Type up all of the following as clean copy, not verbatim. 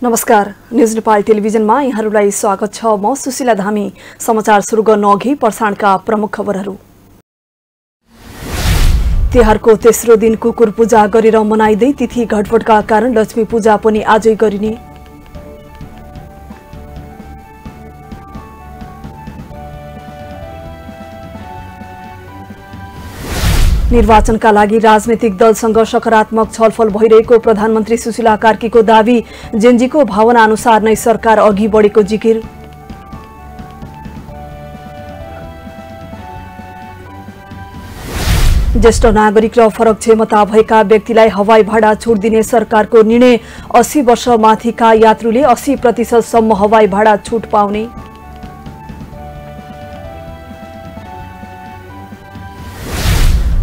नमस्कार, न्यूज नेपाल टेलिभिजनमा यहाँहरूलाई स्वागत छ। म सुशीला धामी। समाचार सुरु गर्न अघि प्रसारणका प्रमुख खबरहरू। तिहारको तेस्रो दिन कुकुर पूजा गरेर मनाइदै तिथि घटबडका कारण लक्ष्मी पूजा पनि आजै गरिने। निर्वाचनका लागि राजनीतिक दलसँग सकारात्मक छलफल भइरहेको प्रधानमन्त्री सुशीला कार्कीको दावी। जेनजीको भावना अनुसार नै सरकार अघि बढेको जिकिर। ज्येष्ठ नागरिक र फरक क्षमता भएका व्यक्तिलाई हवाई भाडा छुट दिने सरकारको निर्णय। 80 वर्ष माथिका यात्रुले 80% सम्म हवाई भाडा छुट पाउने।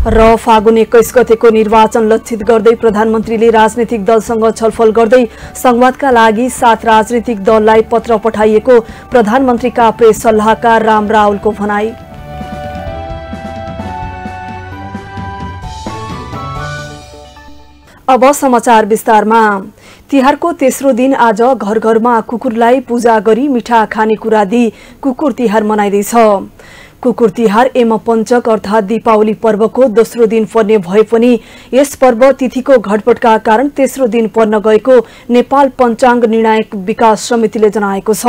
र फागुन 21 गतेको निर्वाचन लक्षित गर्दै प्रधानमन्त्रीले राजनीतिक दलसँग छलफल गर्दै संवादका लागि 7 राजनीतिक दललाई पत्र पठाइएको प्रधानमन्त्रीका प्रेस सल्लाहकार राम रावलको भनाई। अब समाचार विस्तारमा। तिहारको तेस्रो दिन आज घर घरमा कुकुरलाई पूजा गरी मिठा खानेकुरा दिई कुकुर तिहार मनाइँदैछ। कुकुर तिहार यमपञ्चक अर्थात् दीपावली पर्वको दोस्रो दिन पर्ने भए पनि यस पर्व तिथिको घटबडका कारण तेस्रो दिन पर्न गएको नेपाल पञ्चाङ्ग निर्णायक विकास समितिले जनाएको छ।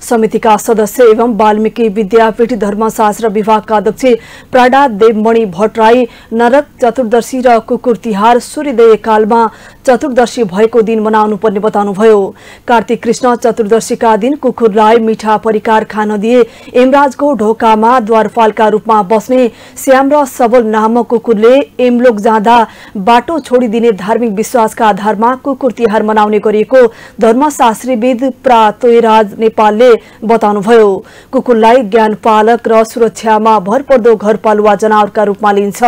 समितिका सदस्य एवं वाल्मीकि विद्यापीठ धर्मशास्त्र विभागका अध्यक्ष प्राडा देवमणि भट्टराई नरक चतुर्दशी र कुकुर तिहार सूर्योदय कालमा चतुर्दशी भएको दिन मनाउनु पर्ने बताउनुभयो। कार्तिक कृष्ण चतुर्दशीका दिन कुकुरलाई मिठा परिकार खान दिए यमराजको ढोकामा द्वारपालका रूपमा बस्ने श्याम र सबल नामक कुकुरले यमलोक जाँदा बाटो छोडिदिने धार्मिक विश्वासका आधारमा कुकुर तिहार मनाउने गरिएको धर्मशास्त्रीविद प्रा तोयराज नेपालले बताउनुभयो। कुकुरलाई ज्ञानपालक र सुरक्षामा भरपर्दो घरपालुवा जनावरका रूपमा लिन्छ।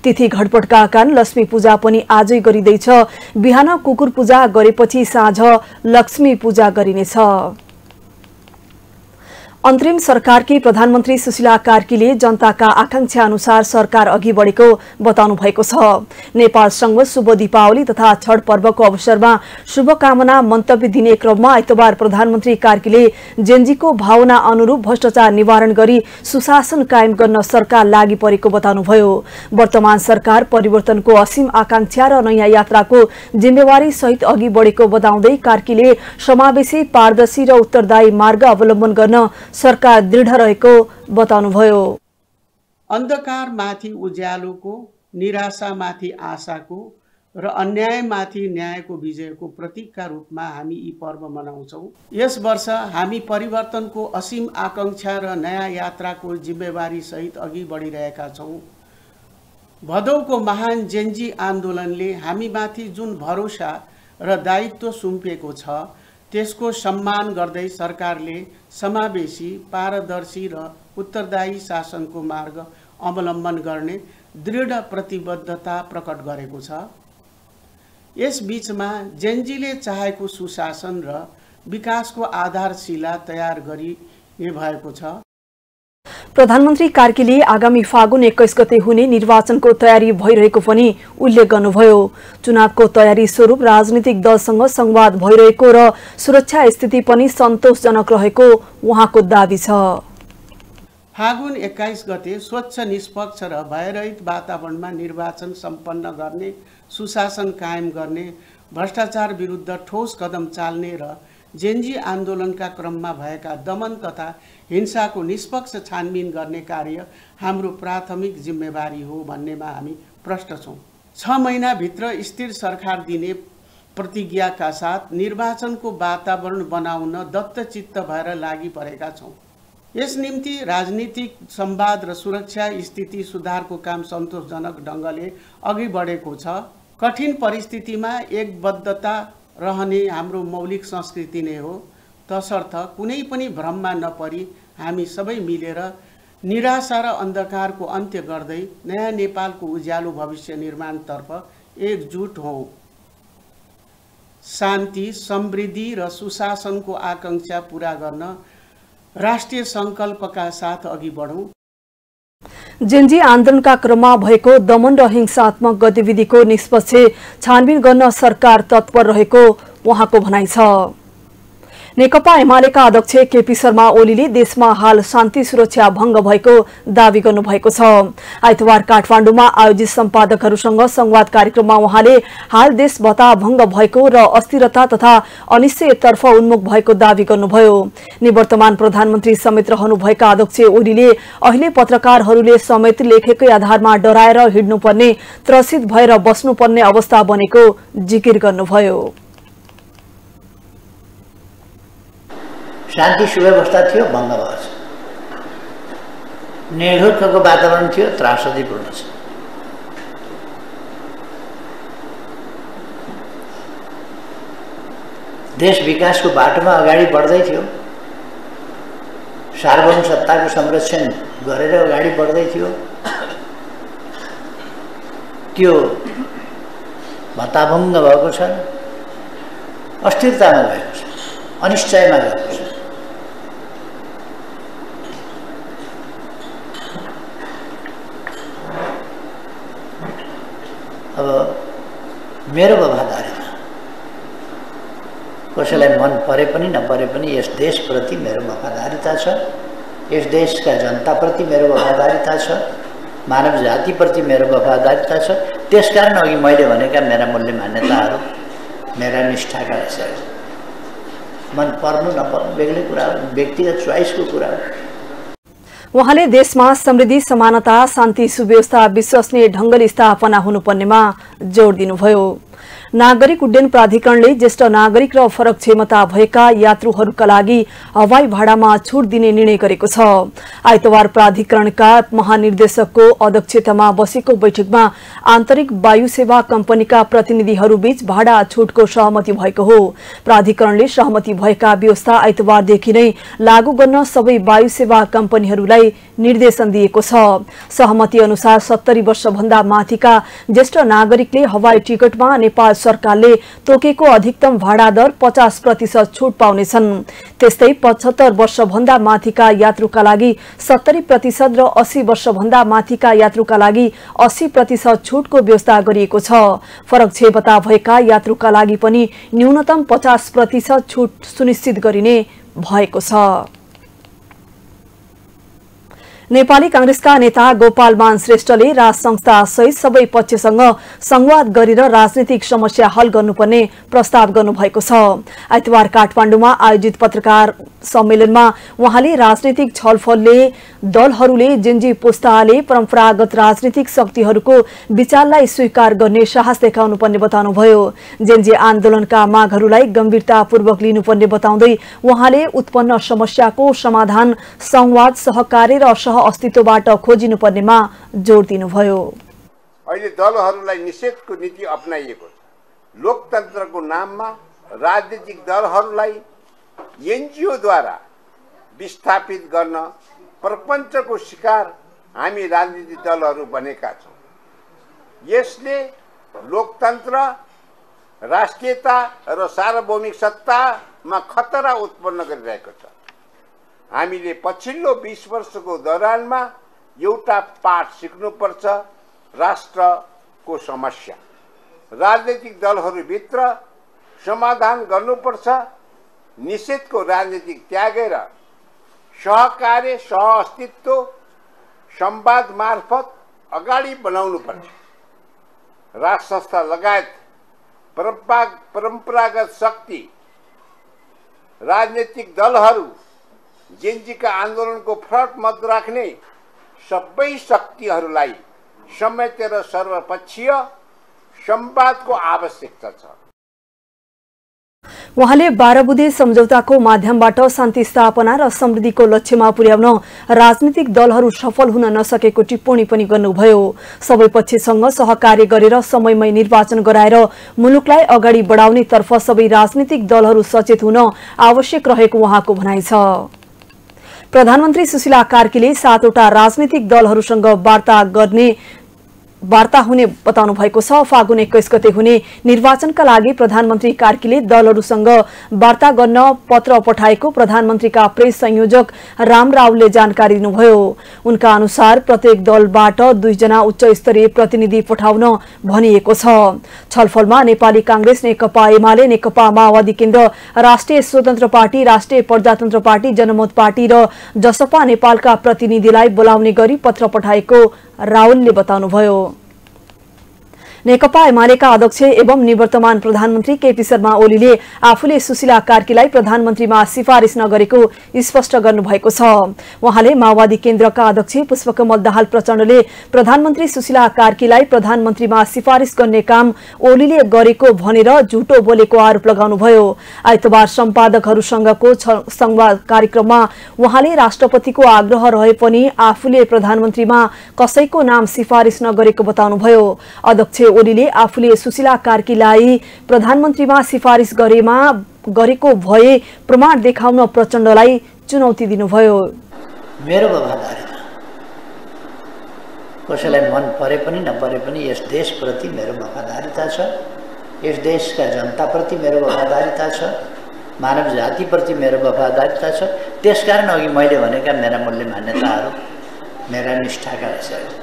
तिथि घटबडका कारण लक्ष्मी पूजा पनि आजै गरिँदैछ। बिहान कुकुर पूजा गरेपछि साँझ लक्ष्मी पूजा गरिनेछ। अन्तरिम सरकारकी प्रधानमन्त्री सुशीला कार्कीले जनताका आकांक्षा अनुसार सरकार अघि बढेको बताउनु भएको छ। नेपालसँग शुभ दीपावली तथा छठ पर्वको अवसरमा शुभकामना मन्तव्य दिने क्रममा आइतबार प्रधानमन्त्री कार्कीले जेनजीको भावना अनुरूप भ्रष्टाचार निवारण गरी सुशासन कायम गर्न सरकार लागि परेको बताउनुभयो। वर्तमान सरकार परिवर्तनको असीम आकांक्षा र नयाँ यात्राको जिम्मेवारी सहित अघि बढेको बताउँदै कार्कीले समावेशी पारदर्शी र उत्तरदायी मार्ग अवलम्बन गर्न सरकार दृढ रहेको बताउनुभयो। अन्धकारमाथि उज्यालोको, निराशामाथि आशाको र अन्यायमाथि न्यायको विजयको प्रतीकका रूपमा हामी यी पर्व मनाउँछौँ। यस वर्ष हामी परिवर्तनको असीम आकांक्षा र नयाँ यात्राको जिम्मेवारी सहित अघि बढिरहेका छौँ। भदौको महान जेनजी आन्दोलनले हामीमाथि जुन भरोसा र दायित्व सुम्पिएको छ त्यसको सम्मान गर्दै सरकारले समावेशी, पारदर्शी र उत्तरदायी शासनको मार्ग अवलम्बन गर्ने दृढ प्रतिबद्धता प्रकट गरेको छ। यस बीचमा जेनजीले चाहेको सुशासन र विकासको आधारशिला तयार गरिने भएको छ। प्रधानमन्त्री कार्कीले आगामी फागुन 21 गते हुने निर्वाचनको तयारी भइरहेको पनि उल्लेख गर्नुभयो। चुनावको तयारी स्वरूप राजनीतिक दलसँग संवाद भइरहेको र सुरक्षा स्थिति पनि सन्तोषजनक रहेको उहाँको दावी छ। फागुन 21 गते स्वच्छ, निष्पक्ष र भयरहित वातावरणमा निर्वाचन सम्पन्न गर्ने, सुशासन कायम गर्ने, भ्रष्टाचार विरुद्ध ठोस कदम चाल्ने र जेनजी आन्दोलनका क्रममा भएका दमन तथा हिंसाको निष्पक्ष छानबिन गर्ने कार्य हाम्रो प्राथमिक जिम्मेवारी हो भन्नेमा हामी प्रष्ट छौँ। 6 महिनाभित्र स्थिर सरकार दिने प्रतिज्ञाका साथ निर्वाचनको वातावरण बनाउन दत्तचित्त भएर लागि परेका छौँ। यस निम्ति राजनीतिक संवाद र सुरक्षा स्थिति सुधारको काम सन्तोषजनक ढङ्गले अघि बढेको छ। कठिन परिस्थितिमा एकबद्धता रहने हाम्रो मौलिक संस्कृति नै हो। तसर्थ कुनै पनि भ्रममा नपरी हामी सबै मिलेर निराशा र अन्धकारको अन्त्य गर्दै नयाँ नेपालको उज्यालो भविष्य निर्माणतर्फ एकजुट हौँ। शान्ति, समृद्धि र सुशासनको आकांक्षा पूरा गर्न राष्ट्रिय संकल्पका साथ अघि बढौँ। जेनजी आन्दोलनका क्रममा भएको दमन र हिंसात्मक गतिविधिको निष्पक्ष छानबिन गर्न सरकार तत्पर रहेको उहाँको भनाइ छ। नेकपा एमालेका अध्यक्ष केपी शर्मा ओलीले देशमा हाल शान्ति सुरक्षा भंग भएको दावी गर्नुभएको छ। आइतबार काठमाडौँमा आयोजित सम्पादकहरूसँग संवाद कार्यक्रममा उहाँले हाल देश भंग भएको र अस्थिरता तथा अनिश्चयतर्फ उन्मुख भएको दावी गर्नुभयो। निवर्तमान प्रधानमन्त्री समेत रहनुभएका अध्यक्ष ओलीले अहिले पत्रकारहरूले समेत लेखेकै आधारमा डराएर हिड्नुपर्ने, त्रसित भएर बस्नुपर्ने अवस्था बनेको जिकिर गर्नुभयो। शान्ति सुव्यवस्था थियो, भङ्ग भएको छ। निर्धुकको वातावरण थियो, त्रासदीपूर्ण छ। देश विकासको बाटोमा अगाडि बढ्दै थियो, सार्वभौम सत्ताको संरक्षण गरेर अगाडि बढ्दै थियो। त्यो भत्ताभङ्ग भएको छ, अस्थिरतामा गएको छ, अनिश्चयमा गएको छ। अब मेरो वफादारीता कसैलाई मन परे पनि नपरे पनि यस देशप्रति मेरो वफादारीता छ, यस देशका जनताप्रति मेरो वफादारीता छ, मानव जातिप्रति मेरो वफादारीता छ। त्यसकारण अघि मैले भनेका मेरा मूल्य मान्यताहरू, मेरा निष्ठाका विषयहरू मन पर्नु नपर्नु बेग्लै कुरा हो, व्यक्तिगत चोइसको कुरा हो। उहाँले देशमा समृद्धि, समानता, शान्ति, सुव्यवस्था विश्वसनीय ढंगले स्थापना हुनुपर्नेमा जोड दिनुभयो। नागरिक उड्डयन प्राधिकरणले ज्येष्ठ नागरिक र फरक क्षमता भएका यात्रुहरूका लागि हवाई भाडामा छुट दिने निर्णय गरेको छ। आइतबार प्राधिकरणका महानिर्देशकको अध्यक्षतामा बसेको बैठकमा आन्तरिक वायु सेवा कम्पनीका प्रतिनिधिहरूबीच भाडा छुटको सहमति भएको हो। प्राधिकरणले सहमति भएका व्यवस्था आइतबारदेखि नै लागू गर्न सबै वायु सेवा कम्पनीहरूलाई निर्देशन दिएको छ। सहमति अनुसार 70 वर्षभन्दा माथिका ज्येष्ठ नागरिकले हवाई टिकटमा नेपाल सरकारले तोकेको अधिकतम भाडा दर 50% छुट पाउनेछन्। त्यस्तै 75 वर्षभन्दा माथिका यात्रुका लागि 70% र 80 वर्षभन्दा माथिका यात्रुका लागि 80% छुटको व्यवस्था गरिएको छ। फरक क्षमता भएका यात्रुका लागि पनि न्यूनतम 50% छुट सुनिश्चित गरिने भएको छ। नेपाली कांग्रेसका नेता गोपालमान श्रेष्ठले राज संस्था सहित सबै पक्षसँग संवाद गरेर राजनीतिक समस्या हल गर्नुपर्ने प्रस्ताव गर्नुभएको छ। आइतबार काठमाडौँमा आयोजित पत्रकार सम्मेलनमा उहाँले राजनीतिक छलफलले दलहरूले जेन्जी पुस्ताले परम्परागत राजनीतिक शक्तिहरूको विचारलाई स्वीकार गर्ने साहस देखाउनुपर्ने बताउनुभयो। जेन्जी आन्दोलनका मागहरूलाई गम्भीरतापूर्वक लिनुपर्ने बताउँदै उहाँले उत्पन्न समस्याको समाधान संवाद, सहकार्य र सह अस्तित्वबाट खोजिनुपर्नेमा जोड दिनुभयो। अहिले दलहरूलाई निषेधको नीति अपनाइएको छ। लोकतन्त्रको नाममा राजनीतिक दलहरूलाई एनजिओद्वारा विस्थापित गर्न प्रपञ्चको शिकार हामी राजनीतिक दलहरू बनेका छौँ। यसले लोकतन्त्र, राष्ट्रियता र सार्वभौमिक सत्तामा खतरा उत्पन्न गरिरहेको छ। हामीले पछिल्लो 20 वर्षको दौरानमा एउटा पाठ सिक्नुपर्छ, राष्ट्रको समस्या राजनीतिक दलहरूभित्र समाधान गर्नुपर्छ। निषेधको राजनीतिक त्यागेर सहकार्य, सहअस्तित्व, संवाद मार्फत अगाडि बढाउनुपर्छ। राज संस्था लगायत परम्परागत शक्ति राजनीतिक दलहरू, जेन्जीका आन्दोलनको फरक मत राख्ने सबै शक्तिहरूलाई समेटेर सर्वपक्षीय संवादको आवश्यकता छ। उहाँले 12 बुँदे सम्झौताको माध्यमबाट शान्ति स्थापना र समृद्धिको लक्ष्यमा पुर्याउन राजनीतिक दलहरू सफल हुन नसकेको टिप्पणी पनि गर्नुभयो। सबै पक्षसँग सहकार्य गरेर समयमै निर्वाचन गराएर मुलुकलाई अगाडि बढाउने तर्फ सबै राजनीतिक दलहरू सचेत हुन आवश्यक रहेको उहाँको भनाइ छ। प्रधानमन्त्री सुशीला कार्कीले 7 वटा राजनीतिक दलहरूसँग वार्ता गर्ने वार्ता हुने बताउनु भएको छ। फागुन 21 गते हुने निर्वाचनका लागि प्रधानमन्त्री कार्कीले दलहरूसँग वार्ता गर्न पत्र पठाएको प्रधानमन्त्रीका प्रेस संयोजक राम रावलले जानकारी दिनुभयो। उनका अनुसार प्रत्येक दलबाट 2 जना उच्च स्तरीय प्रतिनिधि पठाउन भनिएको छ। छलफलमा नेपाली कांग्रेस, नेकपा एमाले, नेकपा माओवादी केन्द्र, राष्ट्रिय स्वतन्त्र पार्टी, राष्ट्रिय प्रजातन्त्र पार्टी, जनमत पार्टी र जसपा नेपालका प्रतिनिधिलाई बोलाउने गरी पत्र पठाएको रावलले बताउनुभयो। नेकपा एमालेका अध्यक्ष एवं निवर्तमान प्रधानमन्त्री केपी शर्मा ओलीले आफूले सुशीला कार्कीलाई प्रधानमन्त्रीमा सिफारिस नगरेको स्पष्ट गर्नुभएको छ। उहाँले माओवादी केन्द्रका अध्यक्ष पुष्पकमल दाहाल प्रचण्डले प्रधानमन्त्री सुशीला कार्कीलाई प्रधानमन्त्रीमा सिफारिस गर्ने काम ओलीले गरेको भनेर झुटो बोलेको आरोप लगाउनुभयो। आइतबार सम्पादकहरूसँगको संवाद कार्यक्रममा उहाँले राष्ट्रपतिको आग्रह रहे पनि आफूले प्रधानमन्त्रीमा कसैको नाम सिफारिस नगरेको बताउनुभयो। अध्यक्ष ओलीले आफूले सुशीला कार्कीलाई प्रधानमन्त्रीमा सिफारिस गरेको भए प्रमाण देखाउन प्रचण्डलाई चुनौती दिनुभयो। मेरो वफादारिता कसैलाई मन परे पनि नपरे पनि यस देशप्रति मेरो वफादारिता छ, यस देशका जनताप्रति मेरो वफादारिता छ, मानव जातिप्रति मेरो वफादारिता छ। त्यसकारण अघि मैले भनेका मेरा मूल्य मान्यताहरू मेरा निष्ठाका विषयहरू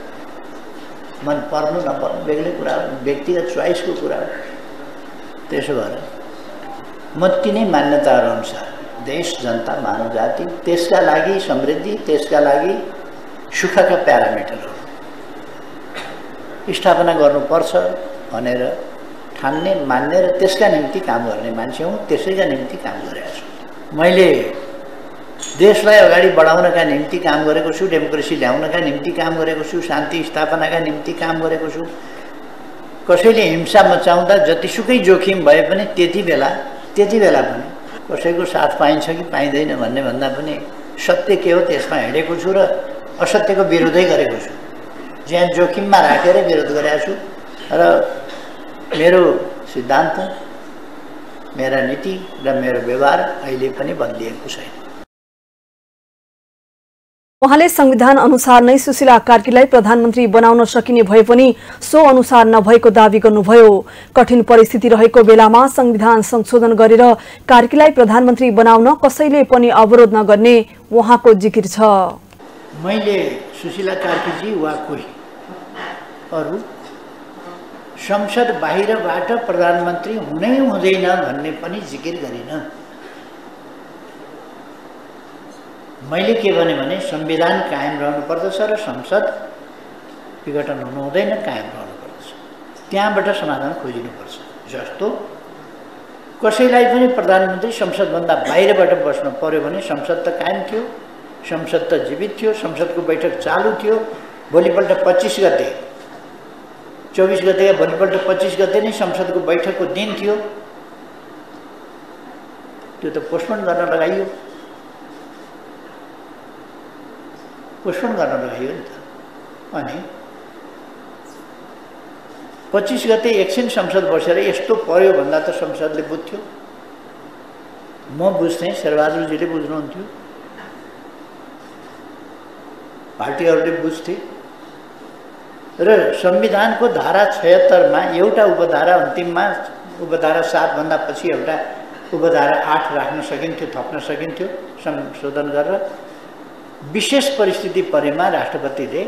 मन पर्नु नपर्नु बेग्लै कुरा हो, व्यक्तिगत चोइसको कुरा हो। त्यसो भएर म तिनै मान्यताहरू अनुसार देश, जनता, मानव जाति, त्यसका लागि समृद्धि, त्यसका लागि सुखका प्यारामिटरहरू स्थापना गर्नुपर्छ भनेर ठान्ने, मान्ने र त्यसका निम्ति काम गर्ने मान्छे हुँ। त्यसैका निम्ति काम गरेको छु। मैले देशलाई अगाडि बढाउनका निम्ति काम गरेको छु, डेमोक्रेसी ल्याउनका निम्ति काम गरेको छु, शान्ति स्थापनाका निम्ति काम गरेको छु। कसैले हिंसा मचाउँदा जतिसुकै जोखिम भए पनि त्यति बेला पनि कसैको साथ पाइन्छ कि पाइँदैन भन्ने भन्दा पनि सत्य के हो त्यसमा हिँडेको छु र असत्यको विरोधै गरेको छु। जहाँ जोखिममा राखेर विरोध गरेको छु र मेरो सिद्धान्त, मेरा नीति र मेरो व्यवहार अहिले पनि बदलिएको छैन। उहाँले संविधान अनुसार नै सुशीला कार्कीलाई प्रधानमन्त्री बनाउन सकिने भए पनि सो अनुसार नभएको दावी गर्नुभयो। कठिन परिस्थिति रहेको बेलामा संविधान संशोधन गरेर कार्कीलाई प्रधानमन्त्री बनाउन कसैले पनि अवरोध नगर्ने उहाँको जिकिर छ। मैले सुशीला कार्कीजी वा कोही अरू संसद बाहिरबाट प्रधानमन्त्री हुनै हुँदैन भन्ने पनि जिकिर गरिन। मैले के भने संविधान कायम रहनुपर्दछ र संसद विघटन हुनु हुँदैन, कायम रहनुपर्दछ। त्यहाँबाट समाधान खोजिनुपर्छ। जस्तो कसैलाई पनि प्रधानमन्त्री संसदभन्दा बाहिरबाट बस्न पर्यो भने संसद त कायम थियो, संसद त जीवित थियो, संसदको बैठक चालु थियो। भोलिपल्ट 25 गते 24 गते भोलिपल्ट 25 गते नै संसदको बैठकको दिन थियो। त्यो त पोस्टपोन गर्न लगाइयो नि त। अनि 25 गते एकछिन संसद बसेर यस्तो पर्यो भन्दा त संसदले बुझ्थ्यो। म बुझ्थेँ, शेरबहादुरजीले बुझ्नुहुन्थ्यो, पार्टीहरूले बुझ्थे। र संविधानको धारा 76 मा एउटा उपधारा, अन्तिममा उपधारा 7 भन्दा पछि एउटा उपधारा 8 राख्न सकिन्थ्यो, थप्न सकिन्थ्यो संशोधन गरेर। विशेष परिस्थिति परेमा राष्ट्रपतिले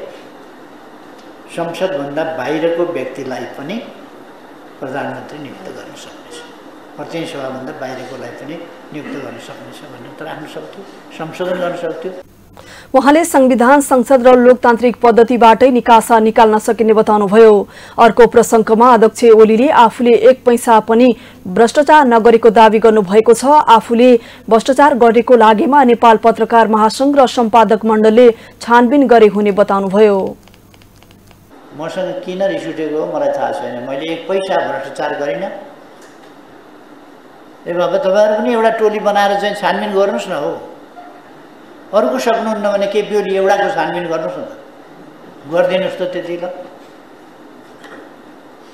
संसदभन्दा बाहिरको व्यक्तिलाई पनि प्रधानमन्त्री नियुक्त गर्न सक्नेछ, प्रतिनिधि सभाभन्दा बाहिरकोलाई पनि नियुक्त गर्न सक्नेछ भनेर त राख्न सक्थ्यो, संशोधन गर्न सक्थ्यो। उहाँले संविधान, संसद र लोकतान्त्रिक पद्धतिबाटै निकासा निकाल्न सकिने बताउनुभयो। अर्को प्रसङ्गमा अध्यक्ष ओलीले आफूले एक पैसा पनि भ्रष्टाचार नगरेको दावी गर्नुभएको छ। आफूले भ्रष्टाचार गरेको लागेमा नेपाल पत्रकार महासंघ र सम्पादक मण्डलले छानबिन गरे हुने बताउनुभयो। मसँग किन रिस उठेको मलाई थाहा छैन। मैले एक पैसा भ्रष्टाचार गरिनँ। ए बाबा, तपाईँहरू पनि एउटा टोली बनाएर चाहिँ छानबिन गर्नुहोस् न। हो, अरूको सक्नुहुन्न भने केपी ओली एउटाको छानबिन गर्नुहोस् न, गरिदिनुहोस् त। त्यति ल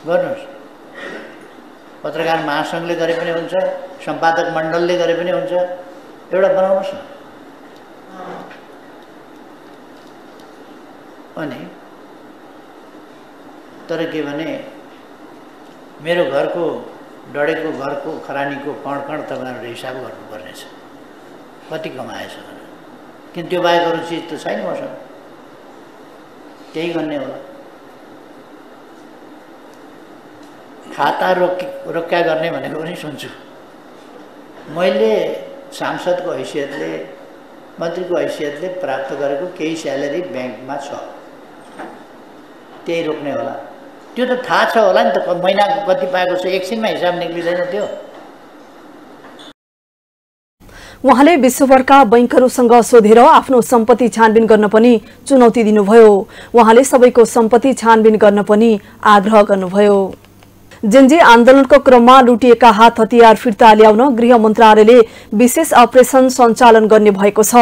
गर्नुहोस्। पत्रकार महासंघले गरे पनि हुन्छ, सम्पादक मण्डलले गरे पनि हुन्छ, एउटा बनाउनुहोस् न। अनि तर के भने मेरो घरको डडेको घरको खरानीको कण तपाईँहरूले हिसाब गर्नुपर्नेछ कति कमाएछ भनेर। किन त्यो बाहेक अरू चिज त छैन मसँग, त्यही गर्ने होला। खाता रोक्या गर्ने भनेको पनि सुन्छु। मैले सांसदको हैसियतले मन्त्रीको हैसियतले प्राप्त गरेको केही स्यालेरी ब्याङ्कमा छ, त्यही रोक्ने होला। त्यो त थाहा छ होला नि त, महिनाको कति पाएको छ एकछिनमा हिसाब निक्लिँदैन त्यो। उहाँले विश्वभरका बैंकहरूसँग सोधेर आफ्नो सम्पत्ति छानबिन गर्न पनि चुनौती दिनुभयो। उहाँले सबैको सम्पत्ति छानबिन गर्न पनि आग्रह गर्नुभयो। जेन्जी आन्दोलनको क्रममा लुटिएका हात हतियार फिर्ता ल्याउन गृह मन्त्रालयले विशेष अपरेसन सञ्चालन गर्ने भएको छ।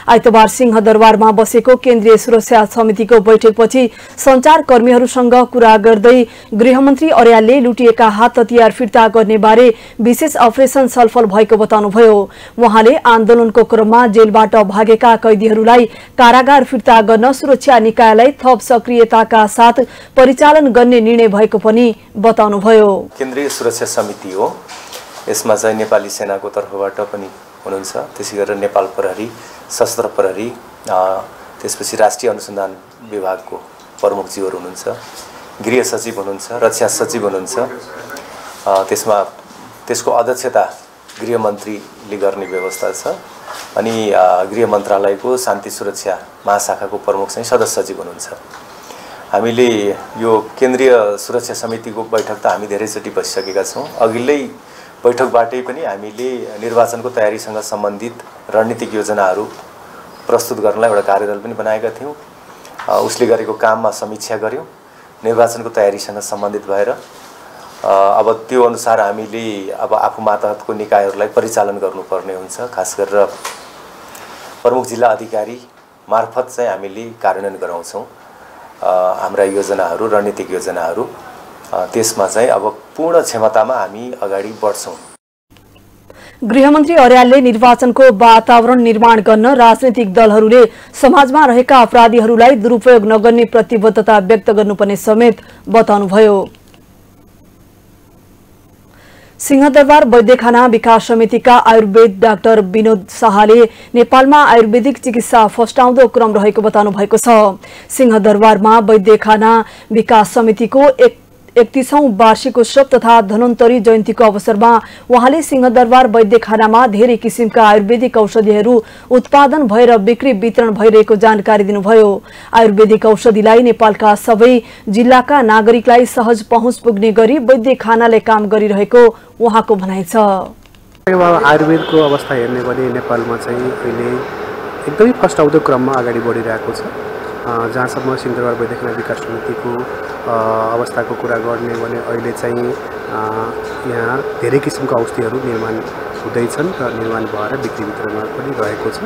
आइतबार सिंहदरबारमा बसेको केन्द्रीय सुरक्षा समितिको बैठकपछि सञ्चारकर्मीहरूसँग कुरा गर्दै गृहमन्त्री अर्यालले लुटिएका हात हतियार फिर्ता गर्ने बारे विशेष अपरेसन छलफल भएको बताउनुभयो। उहाँले आन्दोलनको क्रममा जेलबाट भागेका कैदीहरूलाई कारागार फिर्ता गर्न सुरक्षा निकायलाई थप सक्रियताका साथ परिचालन गर्ने निर्णय भएको पनि बताउनुभयो। केन्द्रीय सुरक्षा समिति हो, यसमा चाहिँ नेपाली सेनाको तर्फबाट पनि हुनुहुन्छ, त्यसै गरेर नेपाल प्रहरी, सशस्त्र प्रहरी, त्यसपछि राष्ट्रिय अनुसन्धान विभागको प्रमुखज्यूहरू हुनुहुन्छ, गृह सचिव हुनुहुन्छ, रक्षा सचिव हुनुहुन्छ। त्यसमा त्यसको अध्यक्षता गृहमन्त्रीले गर्ने व्यवस्था छ। अनि गृह मन्त्रालयको शान्ति सुरक्षा महाशाखाको प्रमुख चाहिँ सदस्य सचिव हुनुहुन्छ। हामीले यो केन्द्रीय सुरक्षा समितिको बैठक त हामी धेरैचोटि बसिसकेका छौँ। अघिल्लै बैठकबाटै पनि हामीले निर्वाचनको तयारीसँग सम्बन्धित रणनीतिक योजनाहरू प्रस्तुत गर्नलाई एउटा कार्यदल पनि बनाएका थियौँ। उसले गरेको काममा समीक्षा गऱ्यौँ, निर्वाचनको तयारीसँग सम्बन्धित भएर। अब त्यो अनुसार हामीले अब आफू मातहतको निकायहरूलाई परिचालन गर्नुपर्ने हुन्छ। खास गरेर प्रमुख जिल्ला अधिकारी मार्फत चाहिँ हामीले कार्यान्वयन गराउँछौँ हाम्रा योजनाहरू, रणनीतिक योजनाहरू। त्यसमा चाहिँ अब पूर्ण क्षमतामा हामी अगाडि बढ्छौँ। गृहमन्त्री अर्यालले निर्वाचनको वातावरण निर्माण गर्न राजनैतिक दलहरूले समाजमा रहेका अपराधीहरूलाई दुरुपयोग नगर्ने प्रतिबद्धता व्यक्त गर्नुपर्ने समेत बताउनुभयो। सिंहदरबार वैद्यखाना विकास समितिका आयुर्वेद डाक्टर विनोद शाहले नेपालमा आयुर्वेदिक चिकित्सा फस्टाउँदो क्रम रहेको बताउनु भएको छ। सिंहदरबारमा वैद्यखाना विकास समितिको 31औं वार्षिकोत्सव तथा धन्वन्तरी जयन्तीको अवसरमा उहाँले सिंहदरबार वैद्यखानामा धेरै किसिमका आयुर्वेदिक औषधिहरू उत्पादन भएर बिक्री वितरण भइरहेको जानकारी दिनुभयो। आयुर्वेदिक औषधिलाई नेपालका सबै जिल्लाका नागरिकलाई सहज पहुँच पुग्ने गरी वैद्यखानाले काम गरिरहेको उहाँको भनाइ छ। आयुर्वेदको अवस्था हेर्ने भने नेपालमा चाहिँ अहिले एकदमै फस्टाउँदो क्रममा अगाडि बढिरहेको छ। जहाँसम्म सिंहदरबार वैद्यखाना विकास समितिको अवस्थाको कुरा गर्ने भने अहिले चाहिँ यहाँ धेरै किसिमका औषधिहरू निर्माण हुँदैछन् र निर्माण भएर बिक्री वितरणमा पनि रहेको छ।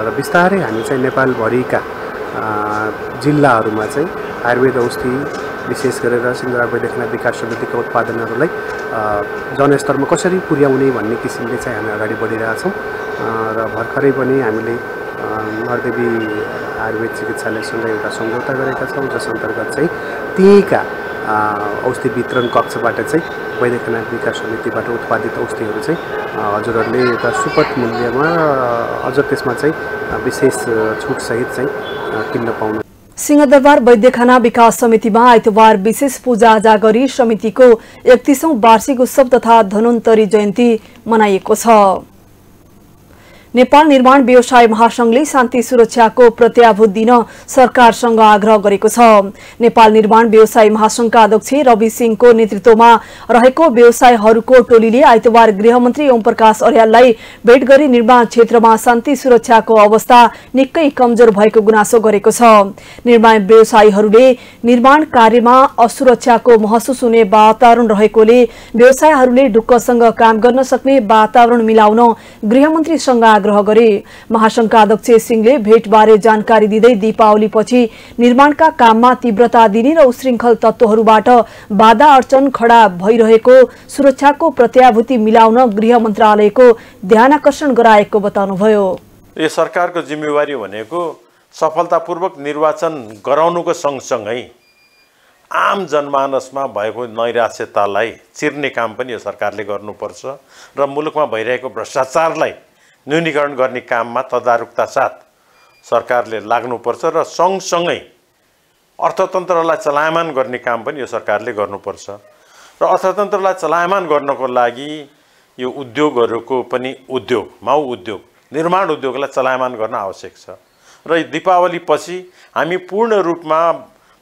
र बिस्तारै हामी चाहिँ नेपालभरिका जिल्लाहरूमा चाहिँ आयुर्वेद औषधि विशेष गरेर सिंहदरबार वैद्यखाना विकास समितिका उत्पादनहरूलाई जनस्तरमा कसरी पुर्याउने भन्ने किसिमले चाहिँ हामी अगाडि बढिरहेछौँ। र भर्खरै पनि हामीले नरदेवी आयुर्वेद चिकित्सालयसँग एउटा सम्झौता गरेका छौँ, जस अन्तर्गत चाहिँ त्यहीँका औषधि वितरण कक्षबाट चाहिँ वैद्यखाना विकास समितिबाट उत्पादित औषधिहरू चाहिँ हजुरहरूले एउटा सुपथ मूल्यमा अझ त्यसमा चाहिँ विशेष छुटसहित चाहिँ किन्न पाउनु। सिंहदरबार वैद्यखाना विकास समितिमा आइतबार विशेष पूजाआजा गरी समितिको 31औं वार्षिक उत्सव तथा धन्वन्तरी जयन्ती मनाइएको छ। नेपाल निर्माण व्यवसाय महासंघले शान्ति सुरक्षाको प्रत्याभूत दिन सरकारसँग आग्रह गरेको छ। नेपाल निर्माण व्यवसाय महासंघका अध्यक्ष रवि सिंहको नेतृत्वमा रहेको व्यवसायहरूको टोलीले आइतबार गृहमन्त्री ओमप्रकाश अर्याललाई भेट गरी निर्माण क्षेत्रमा शान्ति सुरक्षाको अवस्था निकै कमजोर भएको गुनासो गरेको छ। निर्माण व्यवसायीहरूले निर्माण कार्यमा असुरक्षाको महसुस हुने वातावरण रहेकोले व्यवसायीहरूले ढुक्कसँग काम गर्न सक्ने वातावरण मिलाउन गृहमन्त्रीसँग आग्रह गरे। महासंघका अध्यक्ष सिंहले भेटबारे जानकारी दिँदै दीपावलीपछि निर्माणका काममा तीव्रता दिने र उशृङ्खल तत्त्वहरूबाट बाधा अडचन खडा भइरहेको सुरक्षाको प्रत्याभूति मिलाउन गृह मन्त्रालयको ध्यानाकर्षण गराएको बताउनुभयो। यो सरकारको जिम्मेवारी भनेको सफलतापूर्वक निर्वाचन गराउनुको सँगसँगै आम जनमानसमा भएको नैराश्यतालाई चिर्ने काम पनि यो सरकारले गर्नुपर्छ र मुलुकमा भइरहेको भ्रष्टाचारलाई न्यूनीकरण गर्ने काममा तदारुकता साथ सरकारले लाग्नुपर्छ र सँगसँगै अर्थतन्त्रलाई चलायमान गर्ने काम पनि यो सरकारले गर्नुपर्छ र अर्थतन्त्रलाई चलायमान गर्नको लागि यो उद्योगहरूको पनि माउ उद्योग निर्माण उद्योगलाई चलायमान गर्न आवश्यक छ र दीपावली पछि हामी पूर्ण रूपमा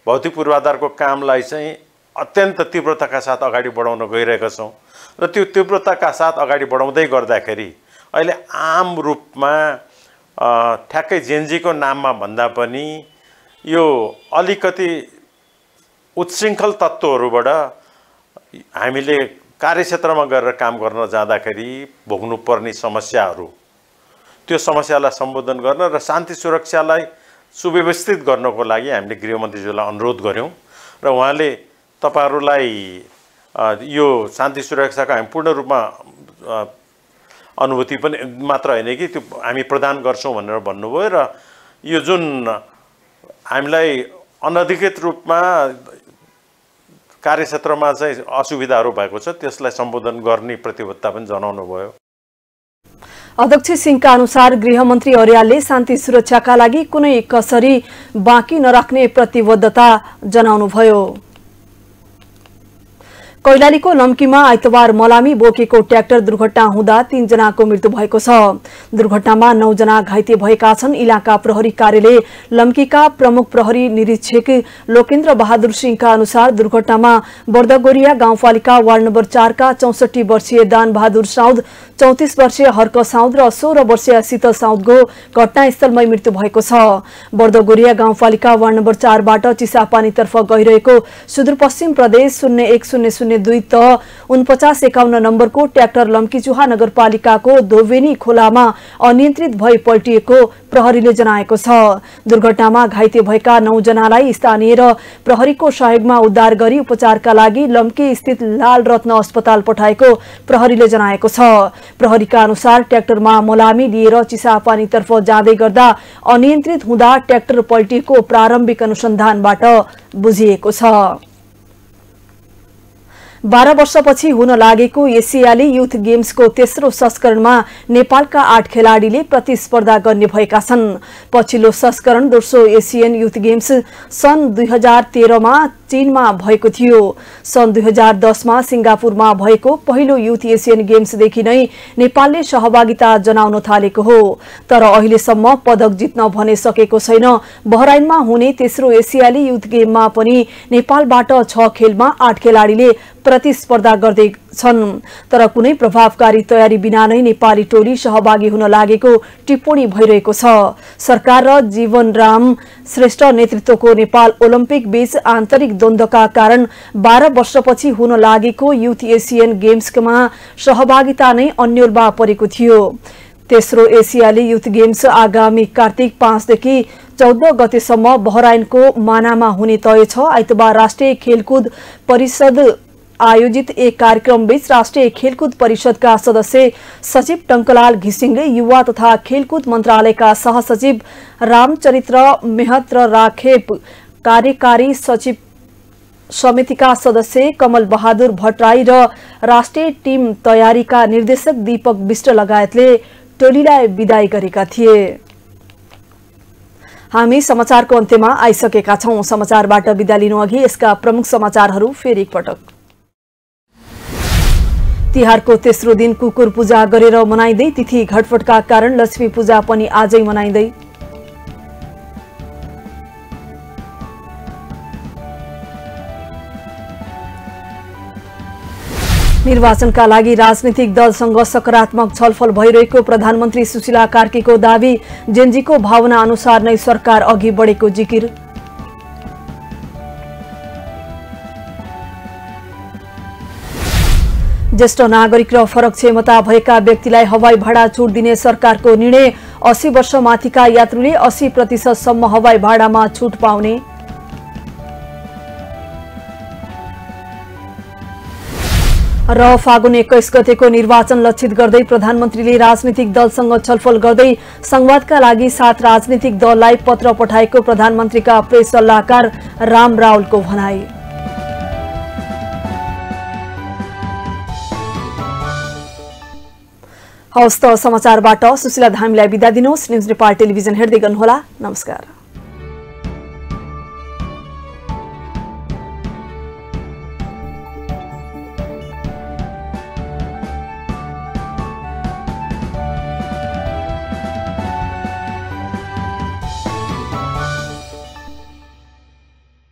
भौतिक पूर्वाधारको कामलाई चाहिँ अत्यन्त तीव्रताका साथ अगाडि बढाउन गइरहेका छौँ र त्यो तीव्रताका साथ अगाडि बढाउँदै गर्दाखेरि अहिले आम रूपमा ठ्याक्कै जेनजीको नाममा भन्दा पनि यो अलिकति उच्छृङ्खल तत्त्वहरूबाट हामीले कार्यक्षेत्रमा गएर काम गर्न जाँदाखेरि भोग्नुपर्ने समस्याहरू त्यो समस्यालाई सम्बोधन गर्न र शान्ति सुरक्षालाई सुव्यवस्थित गर्नको लागि हामीले गृहमन्त्रीज्यूलाई अनुरोध गऱ्यौँ र उहाँले तपाईहरुलाई यो शान्ति सुरक्षाको हामी पूर्ण रूपमा अनुभूति पनि मात्र हैन कि त्यो हामी प्रदान गर्छौं भनेर भन्नुभयो र यो जुन हामीलाई अनधिकृत रूपमा कार्यक्षेत्रमा चाहिँ असुविधाहरू भएको छ त्यसलाई सम्बोधन गर्ने प्रतिबद्धता पनि जनाउनु भयो। अध्यक्ष सिंहका अनुसार गृहमन्त्री अर्यालले शान्ति सुरक्षाका लागि कुनै कसरी बाँकी नराख्ने प्रतिबद्धता जनाउनुभयो। कैलालीको लम्कीमा आइतबार मलामी बोकेको ट्र्याक्टर दुर्घटना हुँदा 3 जनाको मृत्यु भएको छ। दुर्घटनामा 9 जना घाइते भएका छन्। इलाका प्रहरी कार्यालय लम्कीका प्रमुख प्रहरी निरीक्षक लोकेन्द्र बहादुर सिंहका अनुसार दुर्घटनामा बर्दगोरिया गाउँपालिका वार्ड नम्बर 4 का 64 वर्षीय दान बहादुर साउद, 34 वर्षीय हर्क साउद र 16 वर्षीय शीतल साउदको घटनास्थलमै मृत्यु भएको छ। बर्दगोरिया गाउँपालिका वार्ड नम्बर 4 बाट चिसापानीतर्फ गइरहेको सुदूरपश्चिम प्रदेश 0102 त 4951 नम्बरको ट्र्याक्टर लम्कीचुहा नगरपालिकाको धोवेनी खोलामा अनियन्त्रित भई पल्टिएको प्रहरीले जनाएको छ। दुर्घटनामा घाइते भएका 9 जनालाई स्थानीय र प्रहरीको सहयोगमा उद्धार गरी उपचारका लागि लम्की स्थित लाल रत्न अस्पताल पठाएको प्रहरीले जनाएको छ। प्रहरीका अनुसार ट्र्याक्टरमा मलामी लिएर चिसापानीतर्फ जाँदै गर्दा अनियन्त्रित हुँदा ट्र्याक्टर पल्टिएको प्रारम्भिक अनुसन्धानबाट बुझिएको छ। 12 वर्षपछि हुन लागेको एसियाली युथ गेम्सको तेस्रो संस्करणमा नेपालका 8 खेलाडीले प्रतिस्पर्धा गर्ने भएका छन्। पछिल्लो संस्करण दोस्रो एसियन युथ गेम्स सन् 2013 मा चीनमा भएको थियो। सन् 2010 मा सिंगापुरमा भएको पहिलो युथ एसियन गेम्सदेखि नै नेपालले सहभागिता जनाउन थालेको हो, तर अहिलेसम्म पदक जित्न भने सकेको छैन। बहराइनमा हुने तेस्रो एसियाली युथ गेममा पनि नेपालबाट 6 खेलमा 8 खेलाडीले प्रतिस्पर्धा गर्दै छन्, तर कुनै प्रभावकारी तयारी बिना नै नेपाली टोली सहभागी हुन लागेको टिप्पणी भइरहेको छ। सरकार र जीवनराम श्रेष्ठ नेतृत्वको नेपाल ओलम्पिक बीच आन्तरिक द्वन्द्वका कारण 12 वर्षपछि हुन लागेको युथ एसियन गेम्समा सहभागिता नै अन्यलमा परेको थियो। तेस्रो एसियाली युथ गेम्स आगामी कार्तिक 5 देखि 14 गतेसम्म बहराइनको मानामा हुने तय छ। आइतबार राष्ट्रिय खेलकुद परिषद आयोजित एक कार्यक्रम बीच राष्ट्रिय खेलकुद परिषदका सदस्य सचिव टंकलाल घिसिङले युवा तथा खेलकुद मन्त्रालयका सहसचिव रामचरित्र मेहत्र राखेप, कार्यकारी सचिव समितिका सदस्य कमल बहादुर भट्टराई र राष्ट्रिय टिम तयारीका निर्देशक दीपक विष्ट लगायतले टोलीलाई विदाई गरेका थिए। हामी समाचारको अन्त्यमा आइसकेका छौं। समाचारबाट विदा लिनु अघि यसका प्रमुख समाचारहरू फेरि एकपटक। तिहारको तेस्रो दिन कुकुर पूजा गरेर मनाइँदै तिथि घटफटका कारण लक्ष्मी पूजा पनि आजै मनाइँदै। निर्वाचनका लागि राजनीतिक दलसँग सकारात्मक छलफल भइरहेको प्रधानमन्त्री सुशीला कार्कीको दावी। जेनजीको भावना अनुसार नै सरकार अघि बढेको जिकिर। ज्येष्ठ नागरिक र फरक क्षमता भएका व्यक्तिलाई हवाई भाडा छुट दिने सरकारको निर्णय। 80 वर्ष माथिका यात्रुले 80% सम्म हवाई भाडामा छुट पाउने। र फागुन 21 गतेको निर्वाचन लक्षित गर्दै प्रधानमन्त्रीले राजनीतिक दलसँग छलफल गर्दै संवादका लागि 7 राजनीतिक दललाई पत्र पठाएको प्रधानमन्त्रीका प्रेस सल्लाहकार राम रावलको भनाई। हवस् त समाचारबाट सुशीला धामीलाई बिदा दिनुहोस्। न्युज नेपाल टेलिभिजन हेर्दै गर्नुहोला। नमस्कार।